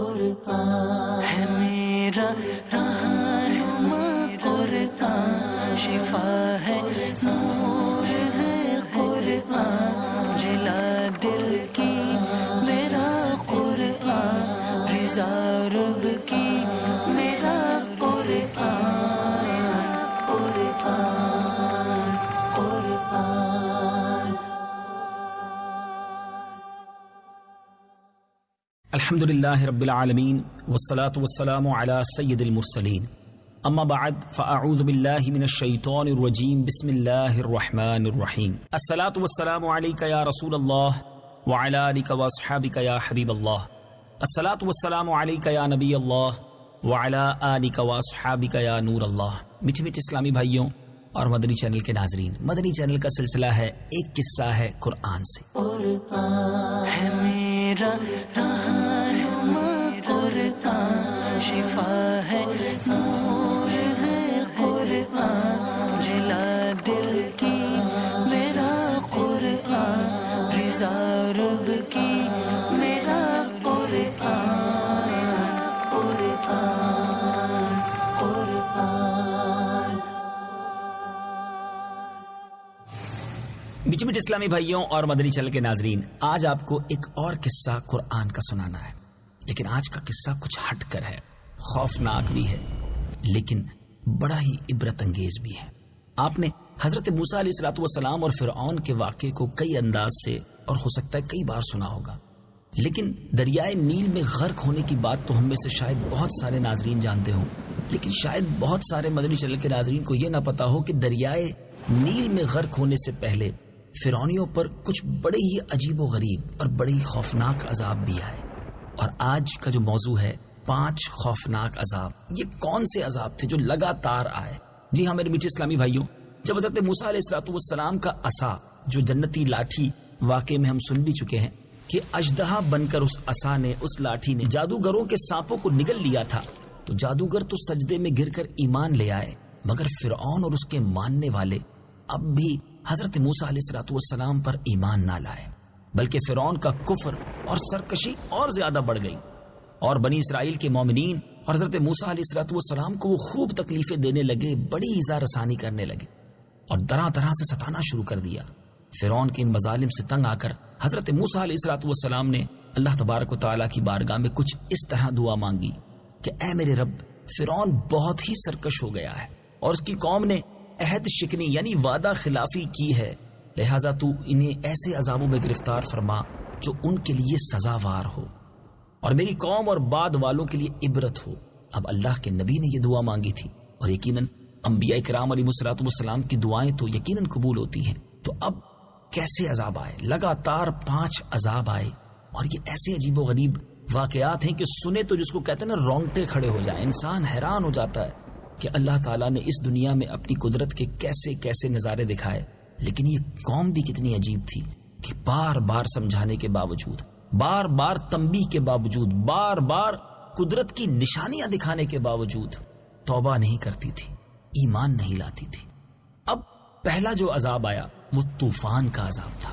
قرآن ہے میرا رہنما قرآن، شفا ہے نور ہے قرآن، جلا دل کی میرا قرآن، رضا رب کی میرا قرآن، قرآن قرآن۔ الحمد للہ رب العالمین والصلاة والسلام علی سید المرسلین، اما بعد فاعوذ باللہ من الشیطان الرجیم، بسم اللہ الرحمن الرحیم۔ الصلاة والسلام علیک یا رسول اللہ وعلی آلک واصحابک یا حبیب اللہ، الصلاة والسلام علیک یا نبی اللہ وعلی آلک واصحابک یا نور اللہ۔ میٹھے میٹھے اسلامی بھائیوں اور مدنی چینل کے ناظرین، مدنی چینل کا سلسلہ ہے ایک قصہ ہے قرآن سے۔ قرآن ہے میرا رہنما قرآن، شفا ہے نور ہے قرآن، جلا دل کی میرا قرآن، رضا رب کی میرا قرآن، قرآن قرآن۔ میٹھے میٹھے اسلامی بھائیوں اور مدنی چینل کے ناظرین، آج آپ کو ایک اور قصہ قرآن کا سنانا ہے، لیکن آج کا قصہ کچھ ہٹ کر ہے، خوفناک بھی ہے لیکن بڑا ہی عبرت انگیز بھی ہے۔ آپ نے حضرت موسیٰ علیہ السلام اور فرعون کے واقعے کو کئی انداز سے اور ہو سکتا ہے کئی بار سنا ہوگا، لیکن دریائے نیل میں غرق ہونے کی بات تو ہم میں سے شاید بہت سارے ناظرین جانتے ہوں، لیکن شاید بہت سارے مدنی چینل کے ناظرین کو یہ نہ پتا ہو کہ دریائے نیل میں غرق ہونے سے پہلے فرعونیوں پر کچھ بڑے ہی عجیب و غریب اور بڑی خوفناک عذاب بھی آئے۔ اور آج کا جو موضوع ہے 5 خوفناک عذاب، یہ کون سے عذاب تھے جو لگاتار آئے؟ جی ہاں میرے میٹھے اسلامی بھائیوں، جب حضرت موسیٰ علیہ السلام کا عصا، جو جنتی لاٹھی واقعے میں ہم سن بھی چکے ہیں کہ اژدہا بن کر اس عصا نے، اس لاٹھی نے جادوگروں کے سانپوں کو نگل لیا تھا، تو جادوگر تو سجدے میں گر کر ایمان لے آئے، مگر فرعون اور اس کے ماننے والے اب بھی حضرت موسیٰ علیہ السلام پر ایمان نہ لائے، بلکہ فرعون کا کفر اور سرکشی اور زیادہ بڑھ گئی، اور بنی اسرائیل کے مومنین اور حضرت موسیٰ علیہ السلام کو وہ خوب تکلیفیں دینے لگے، بڑی ایذا رسانی کرنے لگے اور طرح طرح سے ستانا شروع کر دیا۔ فرعون کے ان مظالم سے تنگ آ کر حضرت موسیٰ علیہ السلام نے اللہ تبارک و تعالیٰ کی بارگاہ میں کچھ اس طرح دعا مانگی کہ اے میرے رب، فرعون بہت ہی سرکش ہو گیا ہے اور اس کی قوم نے عہد شکنی یعنی وعدہ خلافی کی ہے، لہٰذا تو انہیں ایسے عذابوں میں گرفتار فرما جو ان کے لیے سزاوار ہو اور میری قوم اور بعد والوں کے لیے عبرت ہو۔ اب اللہ کے نبی نے یہ دعا مانگی تھی، اور یقیناً انبیاء کرام علیہ السلام کی دعائیں تو یقیناً قبول ہوتی ہیں۔ تو اب کیسے عذاب آئے؟ لگاتار 5 عذاب آئے، اور یہ ایسے عجیب و غریب واقعات ہیں کہ سنے تو جس کو کہتے ہیں نا رونگٹے کھڑے ہو جائیں، انسان حیران ہو جاتا ہے کہ اللہ تعالیٰ نے اس دنیا میں اپنی قدرت کے کیسے کیسے نظارے دکھائے۔ لیکن یہ قوم بھی کتنی عجیب تھی کہ بار بار سمجھانے کے باوجود، بار بار تنبیہ کے باوجود، بار بار قدرت کی نشانیاں دکھانے کے باوجود توبہ نہیں کرتی تھی، ایمان نہیں لاتی تھی۔ اب پہلا جو عذاب آیا وہ طوفان کا عذاب تھا۔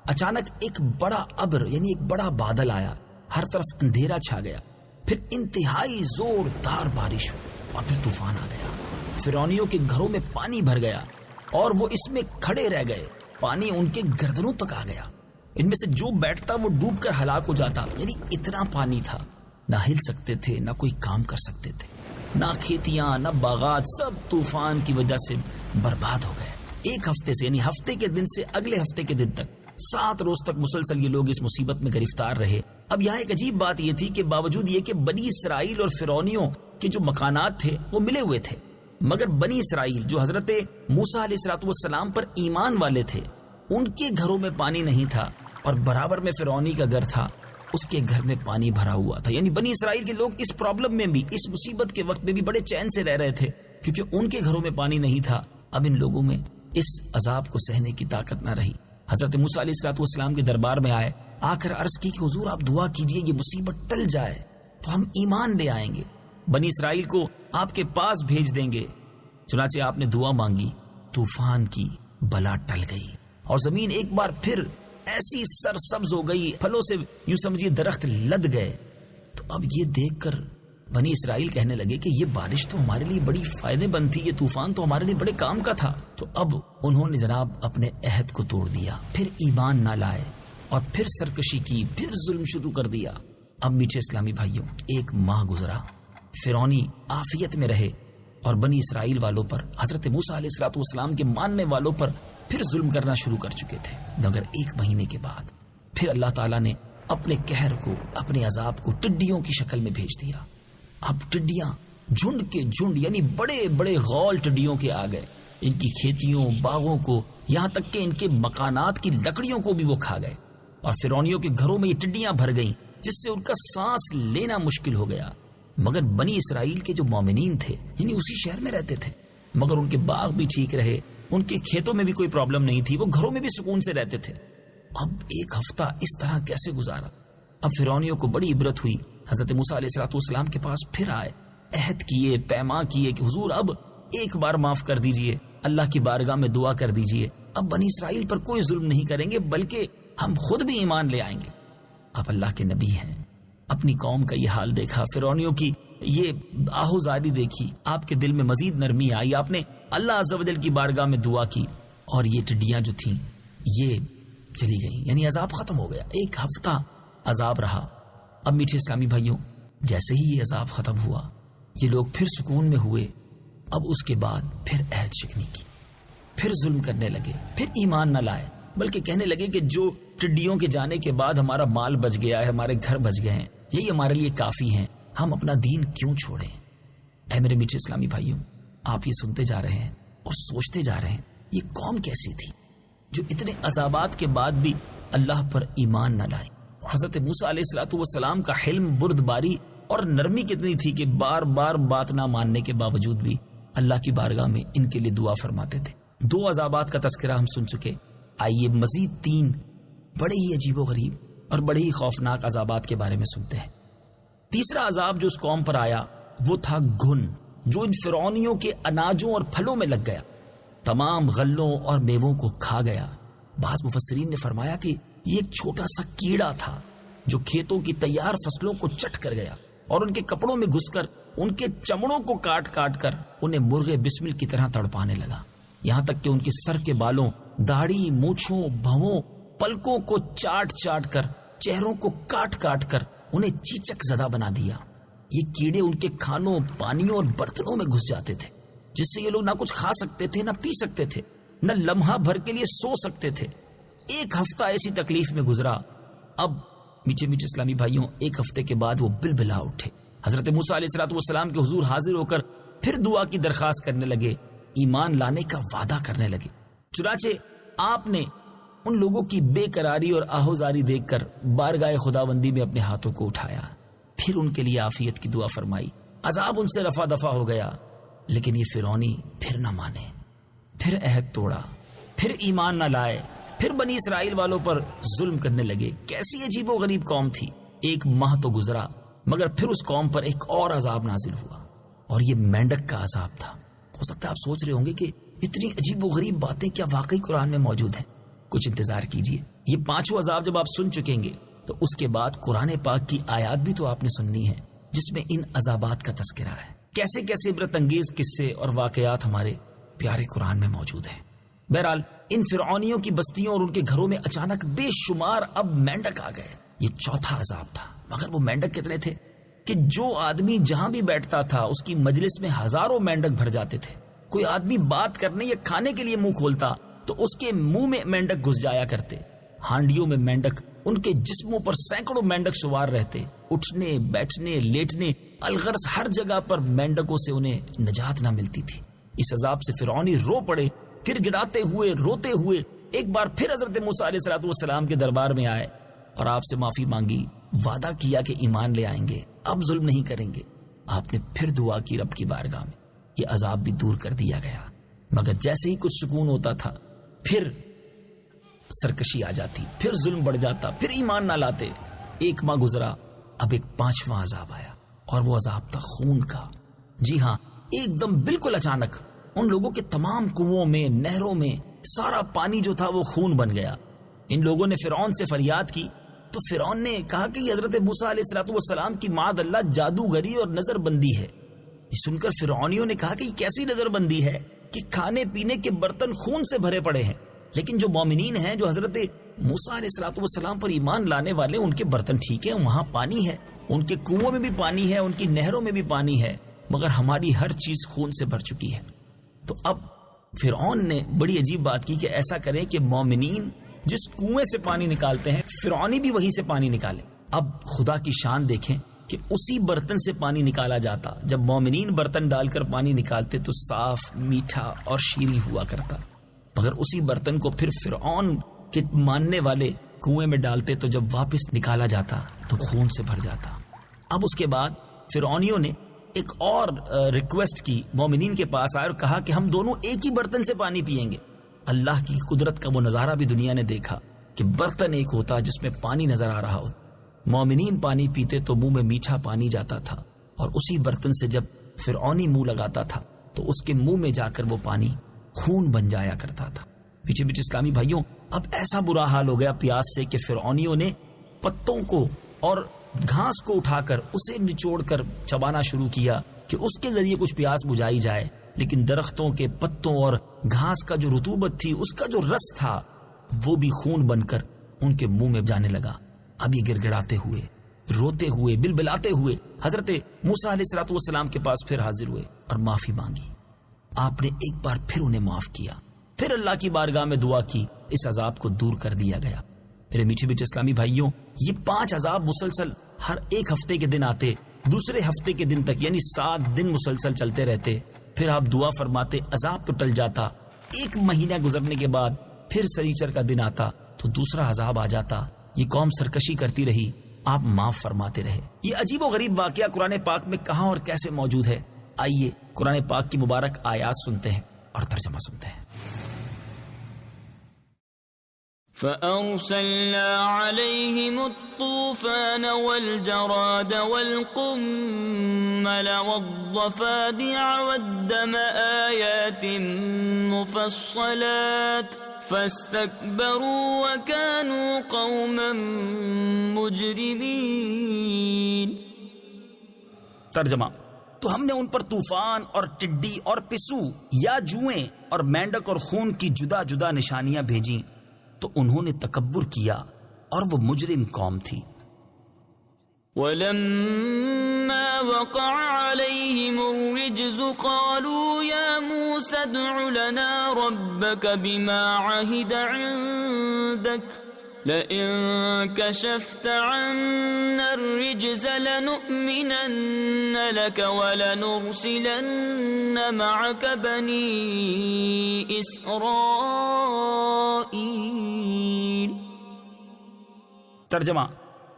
اچانک ایک بڑا ابر یعنی ایک بڑا بادل آیا، ہر طرف اندھیرا چھا گیا، پھر انتہائی زوردار بارش ہوئی اور پھر طوفان آ گیا۔ فرعونیوں کے گھروں میں پانی بھر گیا اور وہ اس میں کھڑے رہ گئے، پانی ان کے گردنوں تک آ گیا، ان میں سے جو بیٹھتا وہ ڈوب کر ہلاک ہو جاتا، یعنی اتنا پانی تھا، نہ ہل سکتے تھے، نہ کوئی کام کر سکتے تھے، نہ کھیتیاں نہ باغات، سب طوفان کی وجہ سے برباد ہو گئے۔ ایک ہفتے سے یعنی ہفتے کے دن سے اگلے ہفتے کے دن تک 7 روز تک مسلسل یہ لوگ اس مصیبت میں گرفتار رہے۔ اب یہاں ایک عجیب بات یہ تھی کہ باوجود یہ کہ بنی اسرائیل اور فرعونیوں کے جو مکانات تھے وہ ملے ہوئے تھے، مگر بنی اسرائیل جو حضرت موسیٰ علیہ السلام پر ایمان والے تھے، ان کے گھروں میں پانی نہیں تھا، اور برابر میں فرعونی کا گھر تھا، اس کے گھر میں پانی بھرا ہوا تھا۔ یعنی بنی اسرائیل کے لوگ اس پرابلم میں بھی، اس مصیبت کے وقت میں بھی بڑے چین سے رہ رہے تھے، کیونکہ ان کے گھروں میں پانی نہیں تھا۔ اب ان لوگوں میں اس عذاب کو سہنے کی طاقت نہ رہی، حضرت موسیٰ علیہ السلام کے دربار میں آئے، آ کر عرض کی کہ حضور آپ دعا کیجئے یہ مصیبت ٹل جائے تو ہم ایمان لے آئیں گے، بنی اسرائیل کو آپ کے پاس بھیج دیں گے۔ چنانچہ آپ نے دعا مانگی، طوفان کی بلا ٹل گئی اور زمین ایک بار پھر ایسی سرسبز ہو گئی، پھلوں سے یوں سمجھیے درخت لد گئے. تو اب یہ دیکھ کر بنی اسرائیل کہنے لگے کہ یہ بارش تو ہمارے لیے بڑی فائدے مند تھی، یہ طوفان تو ہمارے لیے بڑے کام کا تھا. تو اب انہوں نے جناب اپنے عہد کو توڑ دیا، پھر ایمان نہ لائے اور پھر سرکشی کی، پھر ظلم شروع کر دیا. اب میٹھے اسلامی بھائیوں، 1 ماہ گزرا، فرعونی عافیت میں رہے اور بنی اسرائیل والوں پر، حضرت موسیٰ علیہ الصلوۃ والسلام کے ماننے والوں پر پھر ظلم کرنا شروع کر چکے تھے. مگر 1 مہینے کے بعد پھر اللہ تعالیٰ نے اپنے قہر کو، اپنے عذاب کو ٹڈیوں کی شکل میں بھیج دیا. اب ٹڈیاں جھنڈ کے جھنڈ، یعنی بڑے بڑے غول ٹڈیوں کے آ گئے. ان کی کھیتیوں، باغوں کو، یہاں تک کہ ان کے مکانات کی لکڑیوں کو بھی وہ کھا گئے. اور فرعونیوں کے گھروں میں یہ ٹڈیاں بھر گئیں جس سے ان کا سانس لینا مشکل ہو گیا. مگر بنی اسرائیل کے جو مومنین تھے، یعنی اسی شہر میں رہتے تھے، مگر ان کے باغ بھی ٹھیک رہے، ان کے کھیتوں میں بھی کوئی پرابلم نہیں تھی، وہ گھروں میں بھی سکون سے رہتے تھے. اب 1 ہفتہ اس طرح کیسے گزارا؟ اب فرعونیوں کو بڑی عبرت ہوئی، حضرت موسیٰ علیہ الصلوۃ والسلام کے پاس پھر آئے، عہد کیے، پیمان کیے کہ حضور اب ایک بار معاف کر دیجئے، اللہ کی بارگاہ میں دعا کر دیجئے، اب بنی اسرائیل پر کوئی ظلم نہیں کریں گے، بلکہ ہم خود بھی ایمان لے آئیں گے. اب اللہ کے نبی ہیں، اپنی قوم کا یہ حال دیکھا، فرعونیوں کی یہ آہوزاری دیکھی، آپ کے دل میں مزید نرمی آئی، آپ نے اللہ عز و جل کی بارگاہ میں دعا کی اور یہ ٹڈیاں جو تھیں یہ چلی گئیں، یعنی عذاب ختم ہو گیا. 1 ہفتہ عذاب رہا. اب میٹھے اسلامی بھائیوں، جیسے ہی یہ عذاب ختم ہوا، یہ لوگ پھر سکون میں ہوئے. اب اس کے بعد پھر عہد شکنی کی، پھر ظلم کرنے لگے، پھر ایمان نہ لائے، بلکہ کہنے لگے کہ جو ٹڈیوں کے جانے کے بعد ہمارا مال بچ گیا ہے، ہمارے گھر بچ گئے ہیں، یہی ہمارے لیے کافی ہیں، ہم اپنا دین کیوں چھوڑیں؟ اے میرے میٹھے اسلامی بھائیوں، آپ یہ سنتے جا رہے ہیں اور سوچتے جا رہے ہیں، یہ قوم کیسی تھی جو اتنے عذابات کے بعد بھی اللہ پر ایمان نہ لائی. حضرت موسیٰ علیہ الصلوۃ والسلام کا حلم، بردباری اور نرمی کتنی تھی کہ بار بار بات نہ ماننے کے باوجود بھی اللہ کی بارگاہ میں ان کے لیے دعا فرماتے تھے. 2 عذابات کا تذکرہ ہم سن چکے، آئیے مزید 3 بڑے ہی عجیب و غریب اور بڑے ہی خوفناک عذابات کے بارے میں سنتے ہیں. تیسرا عذاب جو اس قوم پر آیا وہ تھا گھن، جو ان فرعونیوں کے اناجوں اور پھلوں میں لگ گیا، تمام غلوں اور میووں کو کھا گیا. بعض مفسرین نے فرمایا کہ یہ ایک چھوٹا سا کیڑا تھا جو کھیتوں کی تیار فصلوں کو چٹ کر گیا اور ان کے کپڑوں میں گھس کر ان کے چمڑوں کو کاٹ کاٹ کر انہیں مرغے بسمل کی طرح تڑپانے لگا، یہاں تک کہ ان کے سر کے بالوں، داڑھی، مونچھوں، بھووں، پلکوں کو چاٹ چاٹ کر، چہروں کو کاٹ کاٹ کر انہیں چیچک زدہ بنا دیا. یہ کیڑے ان کے کھانوں، پانیوں اور برتنوں میں گھس جاتے تھے، جس سے یہ لوگ نہ کچھ کھا سکتے تھے، نہ پی سکتے تھے، نہ لمحہ بھر کے لیے سو سکتے تھے. 1 ہفتہ ایسی تکلیف میں گزرا. اب میٹھے میٹھے اسلامی بھائیوں، 1 ہفتے کے بعد وہ بلبلا اٹھے، حضرت موسیٰ علیہ الصلوۃ والسلام کے حضور حاضر ہو کر پھر دعا کی درخواست کرنے لگے، ایمان لانے کا وعدہ کرنے لگے. چنانچہ آپ نے ان لوگوں کی بے قراری اور آہوزاری دیکھ کر بارگاہ خداوندی میں اپنے ہاتھوں کو اٹھایا، پھر ان کے لیے عافیت کی دعا فرمائی. عذاب ان سے رفع دفع ہو گیا، لیکن یہ فرعونی پھر نہ مانے، پھر عہد توڑا، پھر ایمان نہ لائے، پھر بنی اسرائیل والوں پر ظلم کرنے لگے. کیسی عجیب و غریب قوم تھی. 1 ماہ تو گزرا، مگر پھر اس قوم پر ایک اور عذاب نازل ہوا، اور یہ مینڈک کا عذاب تھا. ہو سکتا ہے آپ سوچ رہے ہوں گے کہ اتنی عجیب و غریب باتیں کیا واقعی قرآن میں موجود ہیں؟ کچھ انتظار کیجئے. یہ 5 عذاب جب آپ سن چکیں گے تو اس کے بعد قرآن پاک کی آیات بھی تو آپ نے سننی ہے جس میں ان عذابات کا تذکرہ ہے. کیسے کیسے عبرت انگیز قصے اور واقعات ہمارے پیارے قرآن میں موجود ہیں. بہرحال ان فرعونیوں کی بستیوں اور ان کے گھروں میں اچانک بے شمار اب مینڈک آ گئے. یہ 4تھا عذاب تھا. مگر وہ مینڈک کتنے تھے کہ جو آدمی جہاں بھی بیٹھتا تھا اس کی مجلس میں ہزاروں مینڈک بھر جاتے تھے. کوئی آدمی بات کرنے یا کھانے کے لیے منہ کھولتا تو اس کے منہ میں مینڈک گھس جایا کرتے. ہانڈیوں میں مینڈک، ان کے جسموں پر سینکڑوں مینڈک سوار رہتے. اٹھنے، بیٹھنے، لیٹنے، الغرض ہر جگہ پر مینڈکوں سے انہیں نجات نہ ملتی تھی. اس عذاب سے فرعونی رو پڑے، گر گڑاتے ہوئے، روتے ہوئے ایک بار پھر حضرت موسیٰ علیہ الصلوۃ والسلام کے دربار میں آئے اور آپ سے معافی مانگی، وعدہ کیا کہ ایمان لے آئیں گے، اب ظلم نہیں کریں گے. آپ نے پھر دعا کی رب کی بارگاہ میں، یہ عذاب بھی دور کر دیا گیا. مگر جیسے ہی کچھ سکون ہوتا تھا پھر سرکشی آ جاتی، پھر ظلم بڑھ جاتا، پھر ایمان نہ لاتے. 1 ماہ گزرا، اب ایک 5واں عذاب آیا، اور وہ عذاب تھا خون کا. جی ہاں، ایک دم بالکل اچانک ان لوگوں کے تمام کنووں میں، نہروں میں سارا پانی جو تھا وہ خون بن گیا. ان لوگوں نے فرعون سے فریاد کی تو فرعون نے کہا کہ یہ حضرت موسیٰ علیہ السلام کی معاذ اللہ جادوگری اور نظر بندی ہے۔ یہ سن کر فرعونیوں نے کہا کہ یہ کیسی نظر بندی ہے کہ کھانے پینے کے برتن خون سے بھرے پڑے ہیں، لیکن جو مومنین ہیں، جو حضرت موسیٰ علیہ السلام پر ایمان لانے والے، ان کے برتن ٹھیک ہیں، وہاں پانی ہے، ان کے کنووں میں بھی پانی ہے، ان کی نہروں میں بھی پانی ہے، مگر ہماری ہر چیز خون سے بھر چکی ہے۔ تو اب فرعون نے بڑی عجیب بات کی کہ ایسا کریں کہ مومنین جس کنویں سے پانی نکالتے ہیں فرعونی بھی وہیں سے پانی نکالے۔ اب خدا کی شان دیکھیں کہ اسی برتن سے پانی نکالا جاتا، جب مومنین برتن ڈال کر پانی نکالتے تو صاف، میٹھا اور شیریں ہوا کرتا، مگر اسی برتن کو پھر فرعون کے ماننے والے کنویں میں ڈالتے تو جب واپس نکالا جاتا تو خون سے بھر جاتا۔ اب اس کے بعد فرعونیوں نے ایک اور ریکویسٹ کی، مومنین کے پاس آئے اور کہا کہ ہم دونوں ایک ہی برتن سے پانی پیئیں گے۔ اللہ کی قدرت کا وہ نظارہ بھی دنیا نے دیکھا کہ برتن ایک ہوتا جس میں پانی نظر آ رہا ہوتا، مومنین پانی پیتے تو منہ میں میٹھا پانی جاتا تھا، اور اسی برتن سے جب فرعونی منہ لگاتا تھا تو اس کے منہ میں جا کر وہ پانی خون بن جایا کرتا تھا۔ پیچھے پیچھے اسلامی بھائیوں، اب ایسا برا حال ہو گیا پیاس سے کہ فرعونیوں نے پتوں کو اور گھاس کو اٹھا کر اسے نچوڑ کر چبانا شروع کیا کہ اس کے ذریعے کچھ پیاس بجھائی جائے، لیکن درختوں کے پتوں اور گھاس کا جو رطوبت تھی، اس کا جو رس تھا، وہ بھی خون بن کر ان کے منہ میں جانے لگا۔ اب یہ گڑ گڑاتے ہوئے، روتے ہوئے، بلبلاتے ہوئے حضرت موسیٰ علیہ السلام کے پاس پھر حاضر ہوئے اور معافی مانگی۔ آپ نے ایک بار پھر انہیں معاف کیا، پھر اللہ کی بارگاہ میں دعا کی، اس عذاب کو دور کر دیا گیا۔ میرے میٹھے میٹھے اسلامی بھائیوں، یہ 5 عذاب مسلسل ہر ایک ہفتے کے دن آتے، دوسرے ہفتے کے دن تک، یعنی 7 دن مسلسل چلتے رہتے۔ پھر آپ دعا فرماتے، عذاب تو ٹل جاتا۔ 1 مہینہ گزرنے کے بعد پھر سنیچر کا دن آتا تو دوسرا عذاب آ جاتا۔ یہ قوم سرکشی کرتی رہی، آپ معاف فرماتے رہے۔ یہ عجیب و غریب واقعہ قرآن پاک میں کہاں اور کیسے موجود ہے؟ آئیے قرآن پاک کی مبارک آیات سنتے ہیں اور ترجمہ سنتے ہیں۔ فَأَرْسَلْنَا عَلَيْهِمُ الطُّوفَانَ وَالْجَرَادَ وَالْقُمَّلَ وَالضَّفَادِعَ وَالدَّمَ آيَاتٍ مُفَصَّلَاتٍ فَاسْتَكْبَرُوا وَكَانُوا قَوْمًا مُجْرِمِينَ۔ ترجمہ: تو ہم نے ان پر طوفان اور ٹڈی اور پسو یا جوئیں اور مینڈک اور خون کی جدا جدا نشانیاں بھیجیں تو انہوں نے تکبر کیا اور وہ مجرم قوم تھی۔ وَلَمَّا وَقَعَ عَلَيْهِمُ الرِّجْزُ قَالُوا يَا مُوسَى ادْعُ لَنَا رَبَّكَ بِمَا عَهِدَ عِندَكَ لَئِن كَشَفْتَ عَنَّا الرِّجْزَ لَنُؤْمِنَنَّ لَكَ وَلَنُرْسِلَنَّ مَعَكَ بَنِي إِسْرَائِيلَ۔ ترجمہ: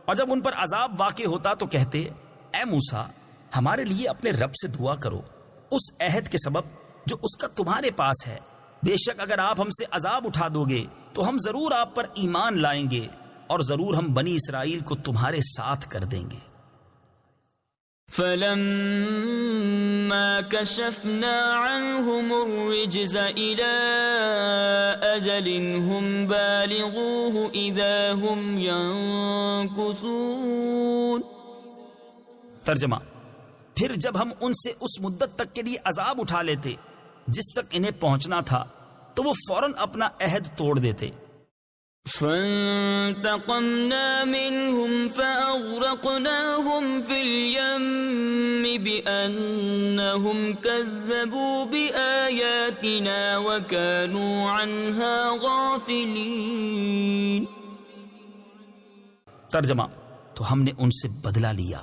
اور جب ان پر عذاب واقع ہوتا تو کہتے، اے موسیٰ، ہمارے لیے اپنے رب سے دعا کرو اس عہد کے سبب جو اس کا تمہارے پاس ہے، بے شک اگر آپ ہم سے عذاب اٹھا دو گے تو ہم ضرور آپ پر ایمان لائیں گے اور ضرور ہم بنی اسرائیل کو تمہارے ساتھ کر دیں گے۔ فَلَمَّا كَشَفْنَا عَنْهُمُ الرِّجْزَ إِلَىٰ أَجَلٍ هُمْ بَالِغُوهُ إِذَا هُمْ يَنكُثُونَ۔ ترجمہ: پھر جب ہم ان سے اس مدت تک کے لیے عذاب اٹھا لیتے جس تک انہیں پہنچنا تھا تو وہ فوراً اپنا عہد توڑ دیتے۔ فَانْتَقَمْنَا مِنْهُمْ فَأَغْرَقْنَاهُمْ فِي الْيَمِّ بِأَنَّهُمْ كَذَّبُوا بِآيَاتِنَا وَكَانُوا عَنْهَا غَافِلِينَ۔ ترجمہ: تو ہم نے ان سے بدلہ لیا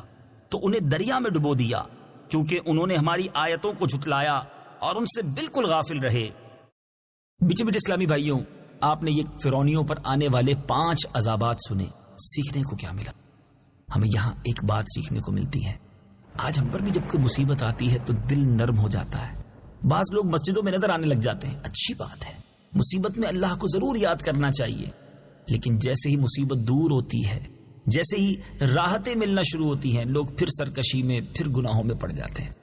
تو انہیں دریا میں ڈبو دیا کیونکہ انہوں نے ہماری آیتوں کو جھٹلایا اور ان سے بالکل غافل رہے۔ بیچے بیچے اسلامی بھائیوں، آپ نے یہ فرعونیوں پر آنے والے 5 عذابات سنے، سیکھنے کو کیا ملا؟ ہمیں یہاں ایک بات سیکھنے کو ملتی ہے۔ آج ہم پر بھی جب کوئی مصیبت آتی ہے تو دل نرم ہو جاتا ہے۔ بعض لوگ مسجدوں میں نظر آنے لگ جاتے ہیں، اچھی بات ہے، مصیبت میں اللہ کو ضرور یاد کرنا چاہیے، لیکن جیسے ہی مصیبت دور ہوتی ہے، جیسے ہی راحتیں ملنا شروع ہوتی ہیں، لوگ پھر سرکشی میں، پھر گناہوں میں پڑ جاتے ہیں۔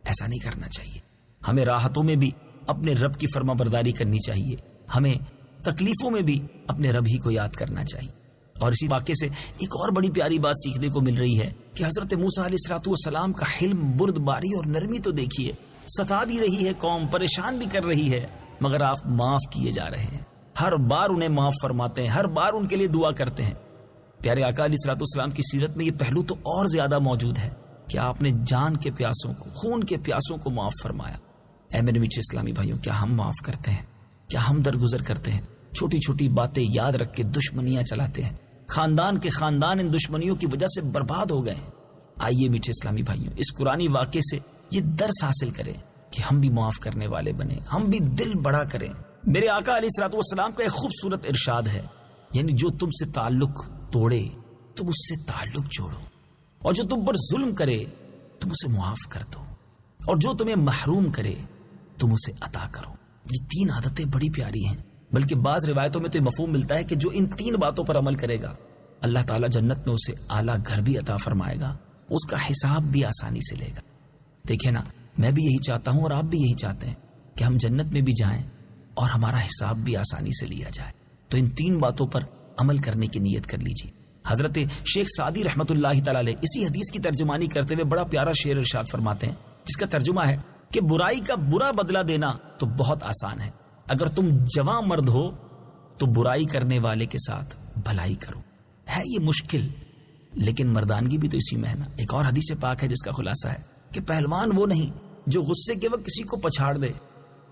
ایسا نہیں کرنا چاہیے۔ ہمیں راحتوں میں بھی اپنے رب کی فرما برداری کرنی چاہیے، ہمیں تکلیفوں میں بھی اپنے رب ہی کو یاد کرنا چاہیے. اور اسی واقعے سے ایک اور بڑی پیاری بات سیکھنے کو مل رہی ہے کہ حضرت موسیٰ علیہ الصلوۃ والسلام کا حلم، بردباری اور نرمی تو دیکھیے. ستا بھی رہی ہے قوم، پریشان بھی کر رہی ہے، مگر آپ معاف کیے جا رہے ہیں. ہر بار انہیں معاف فرماتے ہیں، ہر بار ان کے لیے دعا کرتے ہیں. پیارے آقا علیہ الصلوۃ والسلام کی سیرت میں یہ پہلو تو اور زیادہ موجود ہے کہ آپ نے جان کے پیاسوں کو، خون کے پیاسوں کو معاف فرمایا. اے میرے میٹھے اسلامی بھائیوں، کیا ہم معاف کرتے ہیں؟ کیا ہم درگزر کرتے ہیں؟ چھوٹی چھوٹی باتیں یاد رکھ کے دشمنیاں چلاتے ہیں. خاندان کے خاندان ان دشمنیوں کی وجہ سے برباد ہو گئے ہیں. آئیے میٹھے اسلامی بھائیوں، اس قرآنی واقعے سے یہ درس حاصل کریں کہ ہم بھی معاف کرنے والے بنیں، ہم بھی دل بڑا کریں. میرے آقا علیہ الصلوۃ والسلام کا ایک خوبصورت ارشاد ہے، یعنی جو تم سے تعلق توڑے تم اس سے تعلق جوڑو، اور جو تم پر ظلم کرے تم اسے معاف کر دو، اور جو تمہیں محروم کرے تم اسے عطا کرو. یہ 3 عادتیں بڑی پیاری ہیں. بلکہ بعض روایتوں میں تو یہ مفہوم ملتا ہے کہ جو ان 3 باتوں پر عمل کرے گا اللہ تعالیٰ جنت میں اسے اعلیٰ گھر بھی عطا فرمائے گا، اس کا حساب بھی آسانی سے لے گا. دیکھیں نا، میں بھی یہی چاہتا ہوں اور آپ بھی یہی چاہتے ہیں کہ ہم جنت میں بھی جائیں اور ہمارا حساب بھی آسانی سے لیا جائے. تو ان 3 باتوں پر عمل کرنے کی نیت کر لیجیے. حضرت شیخ سعدی رحمۃ اللہ تعالی علیہ اسی حدیث کی ترجمانی کرتے ہوئے بڑا پیارا شعر ارشاد فرماتے ہیں، جس کا ترجمہ ہے کہ برائی کا برا بدلہ دینا تو بہت آسان ہے. اگر تم جواں مرد ہو تو برائی کرنے والے کے ساتھ بھلائی کرو. ہے یہ مشکل، لیکن مردانگی بھی تو اسی میں ہے نا. ایک اور حدیث پاک ہے جس کا خلاصہ ہے کہ پہلوان وہ نہیں جو غصے کے وقت کسی کو پچھاڑ دے،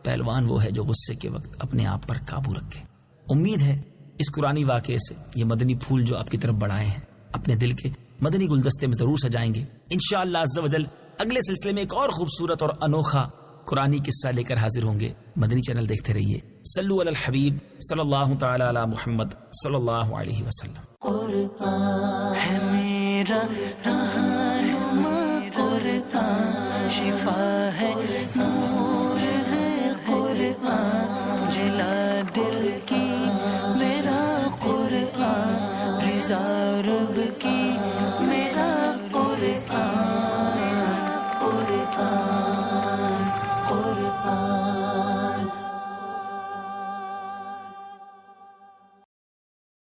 پہلوان وہ ہے جو غصے کے وقت اپنے آپ پر قابو رکھے. امید ہے اس قرآنی واقعے سے یہ مدنی پھول جو آپ کی طرف بڑھائے ہیں اپنے دل کے مدنی گلدستے میں ضرور سجائیں گے. انشاءاللہ عز و جل اگلے سلسلے میں ایک اور خوبصورت اور انوکھا قرآنی قصہ لے کر حاضر ہوں گے. مدنی چینل دیکھتے رہیے. صلو علی الحبیب صلی اللہ تعالی علی محمد صلی اللہ علیہ وسلم. قرآن ہے میرا رہنما، قرآن شفا ہے، نور ہے قرآن، جلا دل کی میرا قرآن، رضا رب کی